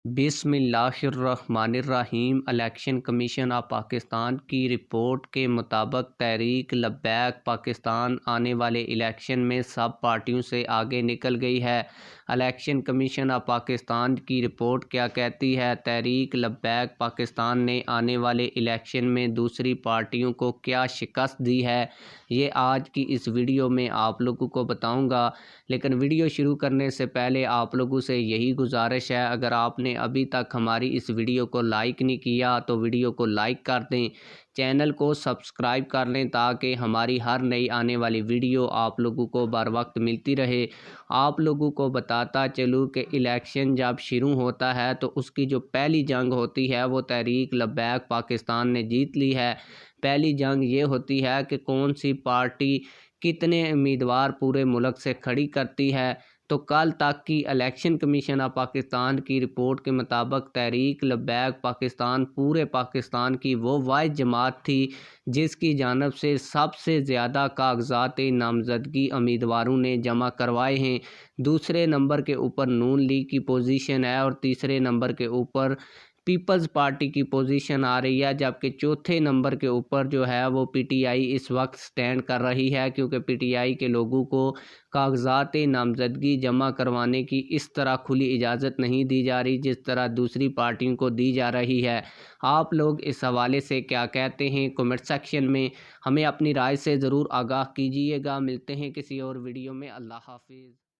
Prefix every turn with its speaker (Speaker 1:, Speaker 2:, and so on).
Speaker 1: बिस्मिल्लाहिर्रहमानिर्रहीम। Election commission of Pakistan की report के मुताबिक तहरीक लब्बैक पाकिस्तान आने वाले इलेक्शन में सब पार्टियों से आगे निकल गई है। इलेक्शन कमीशन ऑफ पाकिस्तान की रिपोर्ट क्या कहती है? तहरीक लब्बैक पाकिस्तान ने आने वाले इलेक्शन में दूसरी पार्टियों को क्या शिकस्त दी है, ये आज की इस वीडियो में आप लोगों को बताऊंगा। लेकिन वीडियो शुरू करने से पहले आप लोगों से यही गुजारिश है, अगर आपने अभी तक हमारी इस वीडियो को लाइक नहीं किया तो वीडियो को लाइक कर दें, चैनल को सब्सक्राइब कर लें ताकि हमारी हर नई आने वाली वीडियो आप लोगों को बर वक्त मिलती रहे। आप लोगों को बताता चलूँ कि इलेक्शन जब शुरू होता है तो उसकी जो पहली जंग होती है वो तहरीक लब्बैक पाकिस्तान ने जीत ली है। पहली जंग ये होती है कि कौन सी पार्टी कितने उम्मीदवार पूरे मुल्क से खड़ी करती है। तो कल तक की इलेक्शन कमीशन ऑफ पाकिस्तान की रिपोर्ट के मुताबिक तहरीक लब्बैक पाकिस्तान पूरे पाकिस्तान की वो वाहिद जमात थी जिसकी जानब से सबसे ज़्यादा कागजात नामजदगी उम्मीदवारों ने जमा करवाए हैं। दूसरे नंबर के ऊपर नून लीग की पोजीशन है और तीसरे नंबर के ऊपर पीपल्स पार्टी की पोजीशन आ रही है, जबकि चौथे नंबर के ऊपर जो है वो पीटीआई इस वक्त स्टैंड कर रही है, क्योंकि पीटीआई के लोगों को कागजात नामजदगी जमा करवाने की इस तरह खुली इजाज़त नहीं दी जा रही जिस तरह दूसरी पार्टियों को दी जा रही है। आप लोग इस हवाले से क्या कहते हैं? कमेंट सेक्शन में हमें अपनी राय से ज़रूर आगाह कीजिएगा। मिलते हैं किसी और वीडियो में। अल्लाह हाफिज़।